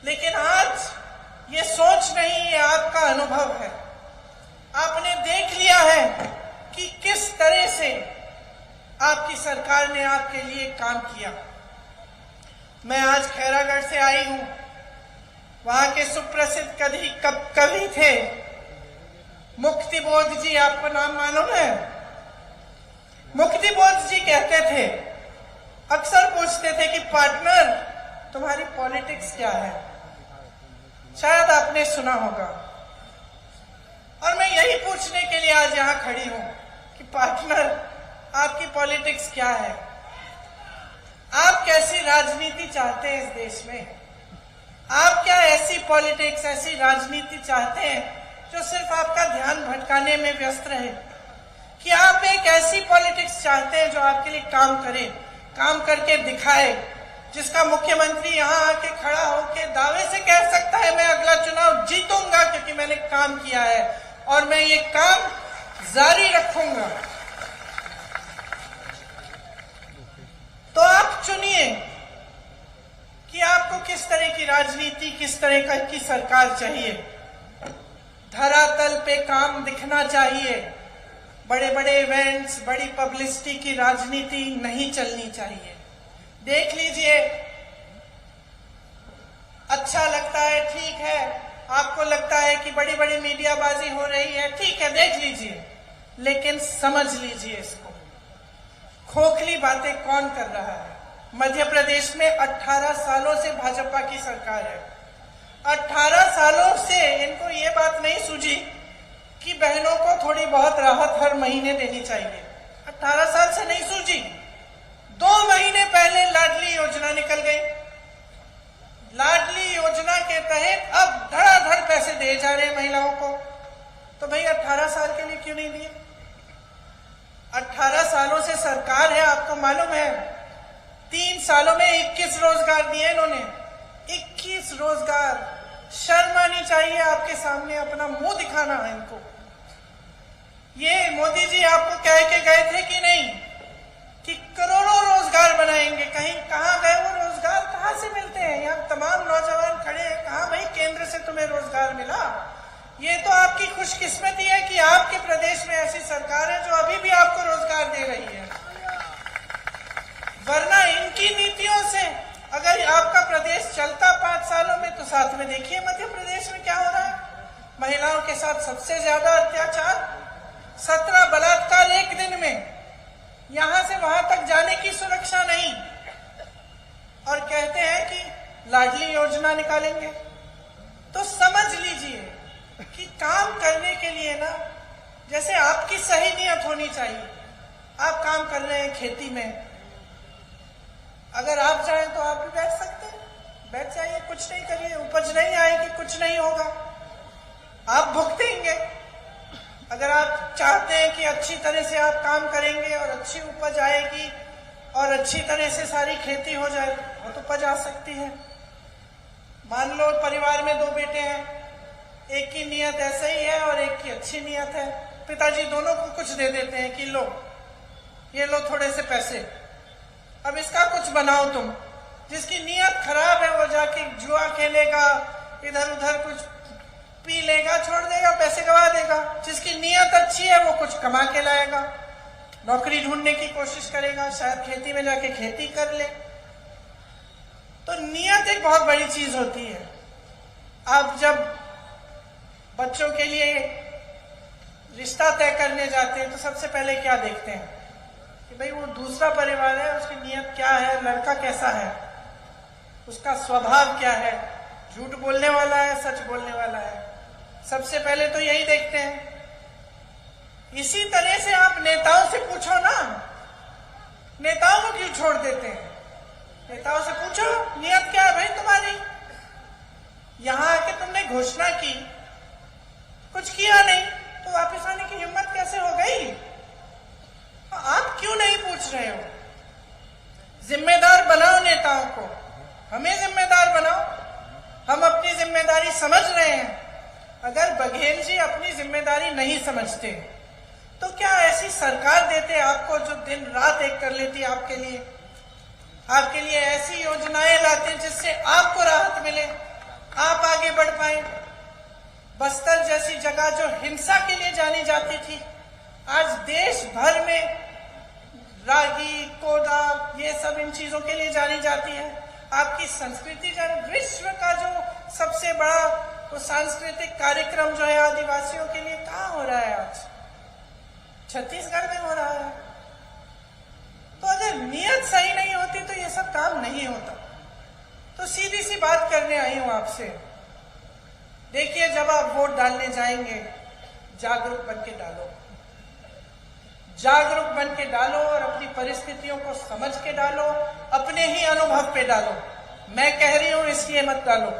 लेकिन आज ये सोच नहीं, ये आपका अनुभव है। आपने देख लिया है कि किस तरह से आपकी सरकार ने आपके लिए काम किया। मैं आज खैरागढ़ से आई हूं। वहां के सुप्रसिद्ध कवि थे मुक्तिबोध जी, आपको नाम मालूम है? मुक्तिबोध जी कहते थे, अक्सर पूछते थे कि पार्टनर तुम्हारी पॉलिटिक्स क्या है। शायद आपने सुना होगा। और मैं यही पूछने के लिए आज यहां खड़ी हूं कि पार्टनर आपकी पॉलिटिक्स क्या है? आप कैसी राजनीति चाहते हैं इस देश में? आप क्या ऐसी पॉलिटिक्स, ऐसी राजनीति चाहते हैं जो सिर्फ आपका ध्यान भटकाने में व्यस्त रहे? कि आप एक ऐसी पॉलिटिक्स चाहते हैं जो आपके लिए काम करे, काम करके दिखाए, जिसका मुख्यमंत्री यहां आके खड़ा होके दावे से कह सकता है मैं अगला चुनाव जीतूंगा क्योंकि मैंने काम किया है और मैं ये काम जारी रखूंगा? तो आप चुनिए कि आपको किस तरह की राजनीति, किस तरह की सरकार चाहिए। धरातल पे काम दिखना चाहिए। बड़े बड़े इवेंट्स, बड़ी पब्लिसिटी की राजनीति नहीं चलनी चाहिए। देख लीजिए, अच्छा लगता है, ठीक है, आपको लगता है कि बड़ी बड़ी मीडियाबाजी हो रही है, ठीक है, देख लीजिए, लेकिन समझ लीजिए इसको, खोखली बातें कौन कर रहा है। मध्य प्रदेश में 18 सालों से भाजपा की सरकार है। 18 सालों से इनको ये बात नहीं सूझी कि बहनों को थोड़ी बहुत राहत हर महीने देनी चाहिए। 18 साल से नहीं सूझी। 2 महीने पहले लाडली योजना निकल गई। लाडली योजना के तहत अब धड़ाधड़ पैसे दिए जा रहे हैं महिलाओं को। तो भाई 18 साल के लिए क्यों नहीं दिए? 18 सालों से सरकार है, आपको मालूम है 3 सालों में 21 रोजगार दिए इन्होंने। 21 रोजगार। शर्म आनी चाहिए आपके सामने, अपना मुंह दिखाना है इनको। ये मोदी जी आपको कह के गए थे कि नहीं कि करोड़ों रोजगार बनाएंगे, कहीं कहां गए वो रोजगार? कहां से मिलते हैं? यहाँ तमाम नौजवान खड़े हैं, कहां भाई केंद्र से तुम्हें रोजगार मिला? ये तो आपकी खुशकिस्मती है कि आपके प्रदेश में ऐसी सरकार है जो अभी भी आपको रोजगार दे रही है, वरना इनकी नीतियों से अगर आपका प्रदेश चलता 5 सालों में तो साथ में देखिए मध्य प्रदेश में क्या हो रहा है। महिलाओं के साथ सबसे ज्यादा अत्याचार, 17 बलात्कार एक दिन में, यहां से वहां तक जाने की सुरक्षा नहीं, और कहते हैं कि लाडली योजना निकालेंगे। तो समझ लीजिए कि काम करने के लिए ना, जैसे आपकी सही नियत होनी चाहिए। आप काम कर रहे हैं खेती में, अगर आप चाहें तो आप भी बैठ सकते हैं, बैठ जाइए, कुछ नहीं करिए, उपज नहीं आएगी, कुछ नहीं होगा, आप भुगतेंगे। अगर आप चाहते हैं कि अच्छी तरह से आप काम करेंगे और अच्छी उपज आएगी और अच्छी तरह से सारी खेती हो जाए, वो तो उपज आ सकती है। मान लो परिवार में 2 बेटे हैं, एक की नियत ऐसे ही है और एक की अच्छी नियत है। पिताजी दोनों को कुछ दे देते हैं कि लो, ये लो थोड़े से पैसे, अब इसका कुछ बनाओ तुम। जिसकी नियत खराब है वो जाके जुआ खेलेगा, इधर उधर कुछ पी लेगा, छोड़ देगा, पैसे गवा देगा। जिसकी नियत अच्छी है वो कुछ कमा के लाएगा, नौकरी ढूंढने की कोशिश करेगा, शायद खेती में जाके खेती कर ले। तो नियत एक बहुत बड़ी चीज होती है। आप जब बच्चों के लिए रिश्ता तय करने जाते हैं तो सबसे पहले क्या देखते हैं कि भाई वो दूसरा परिवार है, उसकी नियत क्या है, लड़का कैसा है, उसका स्वभाव क्या है, झूठ बोलने वाला है, सच बोलने वाला है। सबसे पहले तो यही देखते हैं। इसी तरह से आप नेताओं से पूछो ना, नेताओं को क्यों छोड़ देते हैं? नेताओं से पूछो नियत क्या है भाई तुम्हारी। यहां आके तुमने घोषणा की, कुछ किया नहीं, तो वापस आने की हिम्मत कैसे हो गई? आप क्यों नहीं पूछ रहे हो? जिम्मेदार बनाओ नेताओं को, हमें जिम्मेदार बनाओ। हम अपनी जिम्मेदारी समझ रहे हैं। अगर बघेल जी अपनी जिम्मेदारी नहीं समझते तो क्या ऐसी सरकार देते आपको जो दिन रात एक कर लेती आपके लिए ऐसी योजनाएं लाते जिससे आपको राहत मिले, आप आगे बढ़ पाए। बस्तर जैसी जगह जो हिंसा के लिए जानी जाती थी, आज देश भर में रागी, कोदा, ये सब इन चीजों के लिए जानी जाती है। आपकी संस्कृति जाने, विश्व का जो सबसे बड़ा वो सांस्कृतिक कार्यक्रम जो है आदिवासियों के लिए, कहाँ हो रहा है आज? छत्तीसगढ़ में हो रहा है। तो अगर नियत सही नहीं होती तो ये सब काम नहीं होता। तो सीधी सी बात करने आई हूं आपसे। देखिए, जब आप वोट डालने जाएंगे, जागरूक बन के डालो, जागरूक बन के डालो और अपनी परिस्थितियों को समझ के डालो, अपने ही अनुभव पे डालो। मैं कह रही हूं इसलिए मत डालो,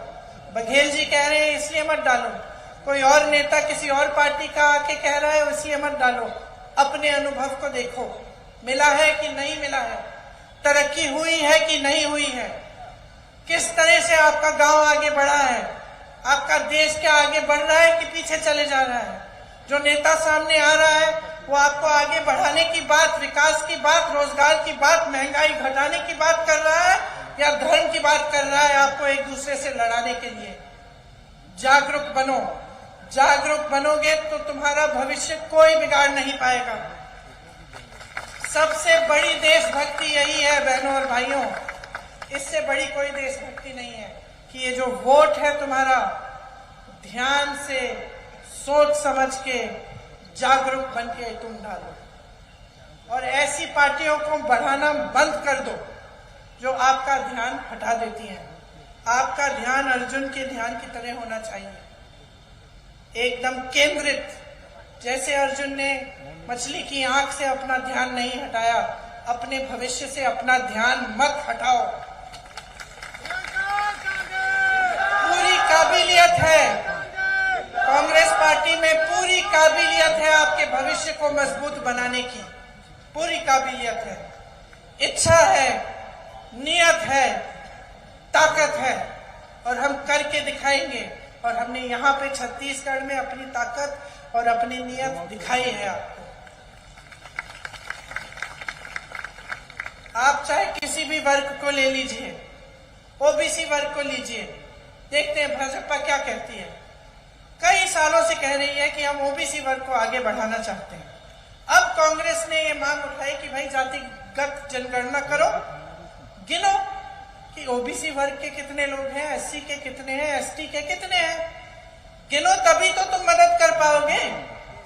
बघेल जी कह रहे हैं इसलिए मत डालो, कोई और नेता किसी और पार्टी का आके कह रहा है इसलिए मत डालो। अपने अनुभव को देखो, मिला है कि नहीं मिला है, तरक्की हुई है कि नहीं हुई है, किस तरह से आपका गांव आगे बढ़ा है, आपका देश क्या आगे बढ़ रहा है कि पीछे चले जा रहा है। जो नेता सामने आ रहा है वो आपको आगे बढ़ाने की बात, विकास की बात, रोजगार की बात, महंगाई घटाने की बात कर रहा है या धर्म की बात कर रहा है, आपको एक दूसरे से लड़ाने के लिए। जागरूक बनो, जागरूक बनोगे तो तुम्हारा भविष्य कोई बिगाड़ नहीं पाएगा। सबसे बड़ी देशभक्ति यही है बहनों और भाइयों, इससे बड़ी कोई देशभक्ति नहीं है कि ये जो वोट है तुम्हारा, ध्यान से सोच समझ के जागरूक बन के तुम डालो और ऐसी पार्टियों को बढ़ाना बंद कर दो जो आपका ध्यान हटा देती हैं। आपका ध्यान अर्जुन के ध्यान की तरह होना चाहिए, एकदम केंद्रित। जैसे अर्जुन ने मछली की आंख से अपना ध्यान नहीं हटाया, अपने भविष्य से अपना ध्यान मत हटाओ। पूरी काबिलियत है, कांग्रेस पार्टी में पूरी काबिलियत है आपके भविष्य को मजबूत बनाने की, पूरी काबिलियत है, इच्छा है, नियत है, ताकत है, और हम करके दिखाएंगे। और हमने यहाँ पे छत्तीसगढ़ में अपनी ताकत और अपनी नियत दिखाई है आपको। आप चाहे किसी भी वर्ग को ले लीजिए, ओबीसी वर्ग को लीजिए, देखते हैं भाजपा क्या कहती है। कई सालों से कह रही है कि हम ओबीसी वर्ग को आगे बढ़ाना चाहते हैं। अब कांग्रेस ने ये मांग उठाई कि भाई जातिगत जनगणना करो, गिनो कि ओबीसी वर्ग के कितने लोग हैं, एससी के कितने हैं, एसटी के कितने हैं, गिनो, तभी तो तुम मदद कर पाओगे।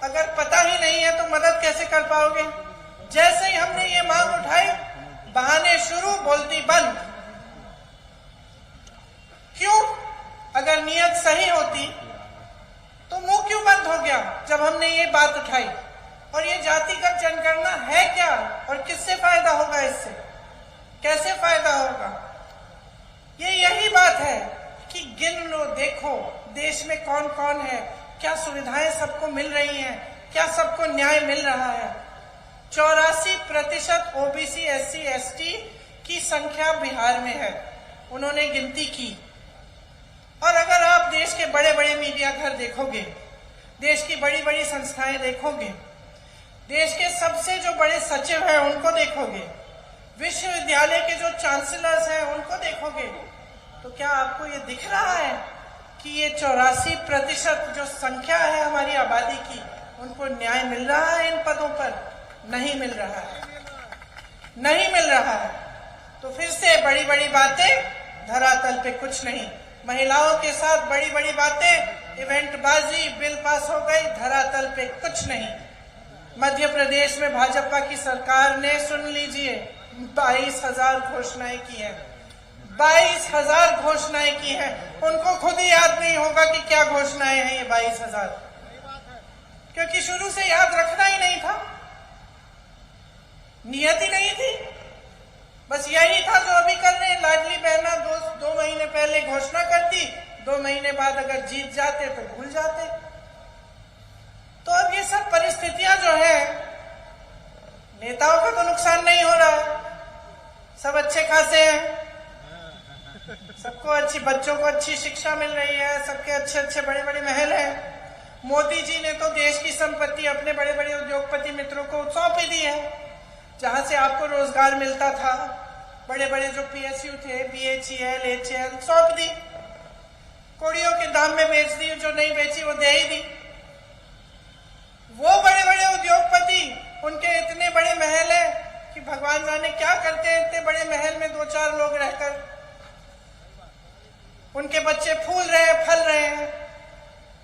अगर पता ही नहीं है तो मदद कैसे कर पाओगे। जैसे ही हमने ये मांग उठाई, बहाने शुरू, बोलती बंद। क्यों? अगर नियत सही होती तो मुंह क्यों बंद हो गया जब हमने ये बात उठाई। और ये जातिगत जनगणना है क्या, और किससे फायदा होगा, इससे कैसे फायदा होगा? ये यही बात है कि गिन लो, देखो देश में कौन कौन है, क्या सुविधाएं सबको मिल रही हैं, क्या सबको न्याय मिल रहा है। 84% ओबीसी एससी एसटी की संख्या बिहार में है, उन्होंने गिनती की। और अगर आप देश के बड़े बड़े मीडिया घर देखोगे, देश की बड़ी बड़ी संस्थाएं देखोगे, देश के सबसे जो बड़े सचिव हैं उनको देखोगे, विश्वविद्यालय के जो चांसलर्स हैं उनको देखोगे, तो क्या आपको ये दिख रहा है कि ये 84% जो संख्या है हमारी आबादी की, उनको न्याय मिल रहा है इन पदों पर? नहीं मिल रहा है, नहीं मिल रहा है। तो फिर से बड़ी बड़ी बातें, धरातल पे कुछ नहीं। महिलाओं के साथ बड़ी बड़ी बातें, इवेंटबाजी, बिल पास हो गई, धरातल पे कुछ नहीं। मध्य प्रदेश में भाजपा की सरकार ने, सुन लीजिए, 22,000 घोषणाएं की हैं, 22,000 घोषणाएं की हैं। उनको खुद ही याद नहीं होगा कि क्या घोषणाएं हैं ये 22,000, क्योंकि शुरू से याद रखना ही नहीं था, नियत ही नहीं थी। बस यही था जो अभी कर रहे हैं। लाडली बहना दो महीने पहले घोषणा कर दी, 2 महीने बाद अगर जीत जाते तो भूल जाते। तो अब ये सब परिस्थितियां जो है, नेताओं का तो नुकसान नहीं हो रहा है, सब अच्छे खासे हैं, सबको अच्छी, बच्चों को अच्छी शिक्षा मिल रही है, सबके अच्छे अच्छे बड़े बड़े महल हैं। मोदी जी ने तो देश की संपत्ति अपने बड़े बड़े उद्योगपति मित्रों को सौंप दी है, जहां से आपको रोजगार मिलता था। बड़े बड़े जो पीएसयू थे, बीएचईएल, एचएएल, सौंप दी, कोड़ियों के दाम में बेच दी, जो नहीं बेची वो दे ही दी। वो बड़े बड़े उद्योगपति, उनके इतने बड़े महल हैं कि भगवान जाने क्या करते हैं इतने बड़े महल में 2-4 लोग रहकर। उनके बच्चे फूल रहे हैं, फल रहे हैं,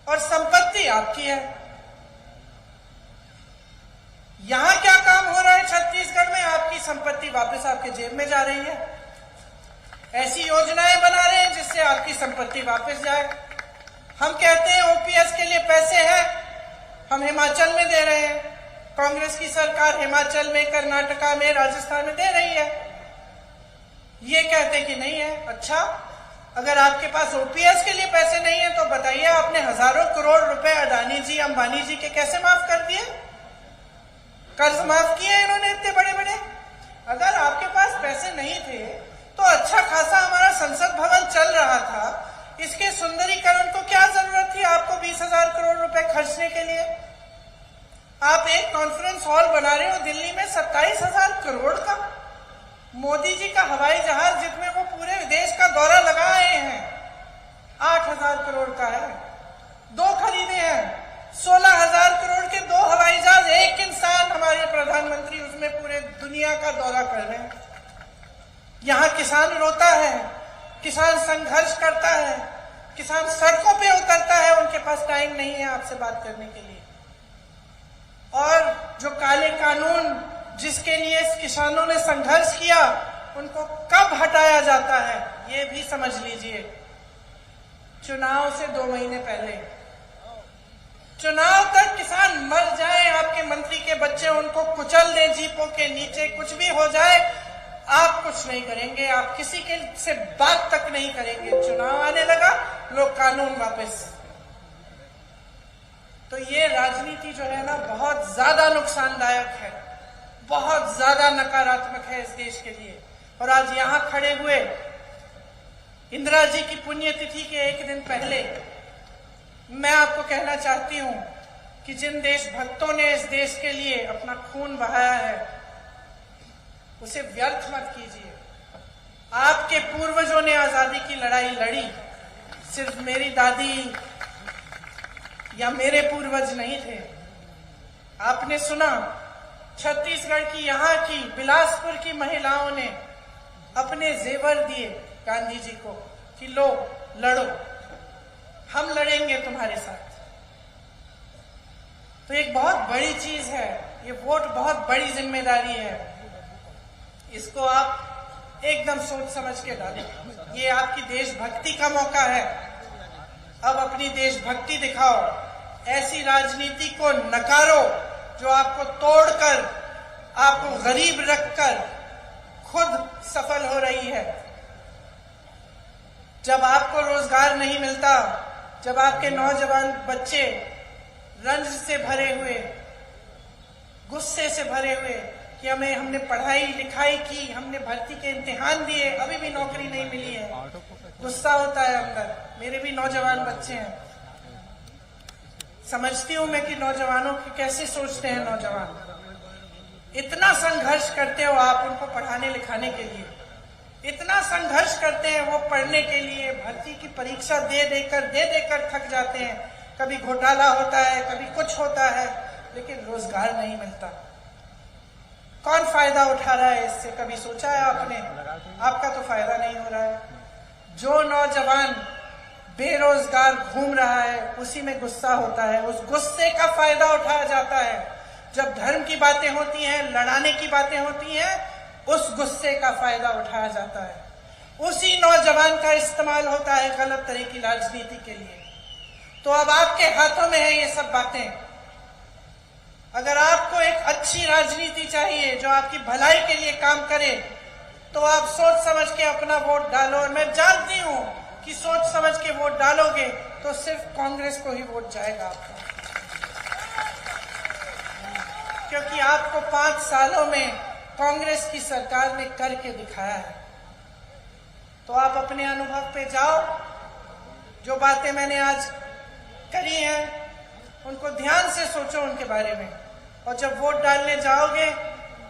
और संपत्ति आपकी है। यहां क्या काम हो रहा है छत्तीसगढ़ में? आपकी संपत्ति वापस आपके जेब में जा रही है। ऐसी योजनाएं बना रहे हैं जिससे आपकी संपत्ति वापस जाए। हम कहते हैं ओपीएस के लिए पैसे हैं, हम हिमाचल में दे रहे हैं, कांग्रेस की सरकार हिमाचल में, कर्नाटका में, राजस्थान में दे रही है। ये कहते कि नहीं है। अच्छा, अगर आपके पास ओपीएस के लिए पैसे नहीं है तो बताइए, आपने हजारों करोड़ रुपए अडानी जी, अंबानी जी के कैसे माफ कर दिए? कर्ज माफ किए इन्होंने इतने बड़े बड़े। अगर आपके पास पैसे नहीं थे तो अच्छा खासा हमारा संसद भवन चल रहा था, इसके सुंदरीकरण को क्या जरूरत थी आपको 20,000 करोड़ रुपए खर्चने के लिए? आप एक कॉन्फ्रेंस हॉल बना रहे हो दिल्ली में 27,000 करोड़ का। मोदी जी का हवाई जहाज जिसमें वो पूरे देश का दौरा लगा आए हैं, 8,000 करोड़ का है। 2 खरीदे हैं, 16,000 करोड़ के 2 हवाई जहाज। एक इंसान, हमारे प्रधानमंत्री, उसमें पूरे दुनिया का दौरा कर रहे हैं। यहाँ किसान रोता है, किसान संघर्ष करता है, किसान सड़कों पे उतरता है, उनके पास टाइम नहीं है आपसे बात करने के लिए। और जो काले कानून जिसके लिए किसानों ने संघर्ष किया, उनको कब हटाया जाता है ये भी समझ लीजिए। चुनाव से 2 महीने पहले, चुनाव तक किसान मर जाए, आपके मंत्री के बच्चे उनको कुचल कुचल दें जीपों के नीचे, कुछ भी हो जाए आप कुछ नहीं करेंगे, आप किसी के से बात तक नहीं करेंगे। चुनाव आने लगा, लोग कानून वापस। तो ये राजनीति जो है ना बहुत ज्यादा नुकसानदायक है, बहुत ज्यादा नकारात्मक है इस देश के लिए। और आज यहां खड़े हुए इंदिरा जी की पुण्यतिथि के एक दिन पहले मैं आपको कहना चाहती हूं कि जिन देशभक्तों ने इस देश के लिए अपना खून बहाया है उसे व्यर्थ मत कीजिए। आपके पूर्वजों ने आजादी की लड़ाई लड़ी, सिर्फ मेरी दादी या मेरे पूर्वज नहीं थे। आपने सुना छत्तीसगढ़ की, यहाँ की, बिलासपुर की महिलाओं ने अपने जेवर दिए गांधी जी को कि लो लड़ो, हम लड़ेंगे तुम्हारे साथ। तो एक बहुत बड़ी चीज है ये वोट, बहुत बड़ी जिम्मेदारी है। इसको आप एकदम सोच समझ के डालें। ये आपकी देशभक्ति का मौका है। अब अपनी देशभक्ति दिखाओ, ऐसी राजनीति को नकारो जो आपको तोड़कर, आपको गरीब रखकर खुद सफल हो रही है। जब आपको रोजगार नहीं मिलता, जब आपके नौजवान बच्चे रंज से भरे हुए, गुस्से से भरे हुए कि हमने पढ़ाई लिखाई की, हमने भर्ती के इम्तिहान दिए, अभी भी नौकरी नहीं मिली है, गुस्सा होता है अंदर। मेरे भी नौजवान बच्चे हैं, समझती हूं मैं कि नौजवानों की कैसे सोचते हैं नौजवान। इतना संघर्ष करते हो आप उनको पढ़ाने लिखाने के लिए, इतना संघर्ष करते हैं वो पढ़ने के लिए, भर्ती की परीक्षा दे देकर थक जाते हैं। कभी घोटाला होता है, कभी कुछ होता है, लेकिन रोजगार नहीं मिलता। कौन फायदा उठा रहा है इससे? कभी सोचा है आपने? आपका तो फायदा नहीं हो रहा है। जो नौजवान बेरोजगार घूम रहा है उसी में गुस्सा होता है, उस गुस्से का फायदा उठाया जाता है। जब धर्म की बातें होती हैं, लड़ाने की बातें होती हैं, उस गुस्से का फायदा उठाया जाता है। उसी नौजवान का इस्तेमाल होता है गलत तरह की राजनीति के लिए। तो अब आपके हाथों में है ये सब बातें। अगर आपको एक अच्छी राजनीति चाहिए जो आपकी भलाई के लिए काम करे, तो आप सोच समझ के अपना वोट डालो। और मैं जानती हूं कि सोच समझ के वोट डालोगे तो सिर्फ कांग्रेस को ही वोट जाएगा आपका, क्योंकि आपको 5 सालों में कांग्रेस की सरकार ने करके दिखाया है। तो आप अपने अनुभव पे जाओ, जो बातें मैंने आज करी हैं उनको ध्यान से सोचो उनके बारे में, और जब वोट डालने जाओगे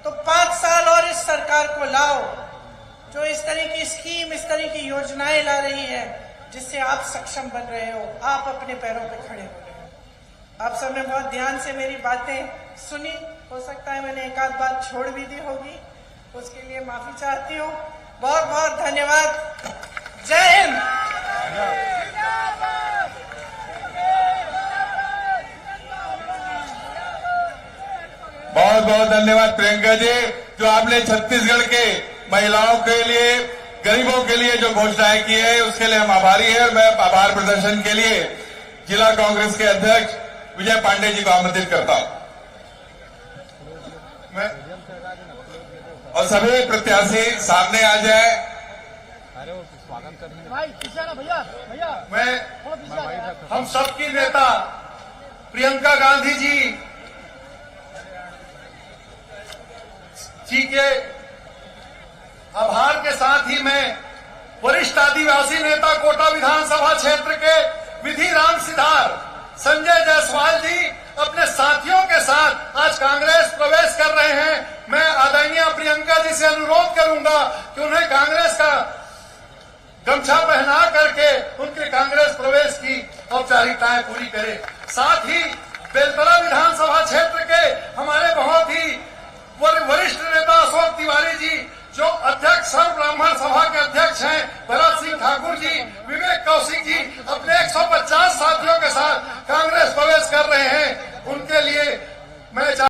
तो 5 साल और इस सरकार को लाओ जो इस तरह की स्कीम, इस तरह की योजनाएं ला रही है जिससे आप सक्षम बन रहे हो, आप अपने पैरों पे खड़े हो रहे हो। आप सबने बहुत ध्यान से मेरी बातें सुनी, हो सकता है मैंने एक आध बात छोड़ भी दी होगी, उसके लिए माफी चाहती हूँ। बहुत बहुत धन्यवाद। जय हिंद। बहुत बहुत धन्यवाद प्रियंका जी, जो आपने छत्तीसगढ़ के महिलाओं के लिए, गरीबों के लिए जो घोषणाएं की है उसके लिए हम आभारी हैं। और मैं आभार प्रदर्शन के लिए जिला कांग्रेस के अध्यक्ष विजय पांडे जी को आमंत्रित करता हूं। मैं और सभी प्रत्याशी सामने आ जाए। मैं हम सबकी नेता प्रियंका गांधी जी के आभार के साथ ही मैं वरिष्ठ आदिवासी नेता कोटा विधानसभा क्षेत्र के विधि राम सिद्धार संजय जायसवाल जी अपने साथियों के साथ आज कांग्रेस प्रवेश कर रहे हैं। मैं आदरणीय प्रियंका जी से अनुरोध करूंगा कि उन्हें कांग्रेस का गमछा पहना करके उनके कांग्रेस प्रवेश की औपचारिकताएं पूरी करें। साथ ही बेलतरा विधानसभा क्षेत्र के हमारे बहुत ही वरिष्ठ नेता अशोक तिवारी जी, जो अध्यक्ष सर्व ब्राह्मण सभा के अध्यक्ष हैं, भरत सिंह ठाकुर जी, विवेक कौशिक जी अपने 150 साथियों के साथ कांग्रेस प्रवेश कर रहे हैं। उनके लिए मैं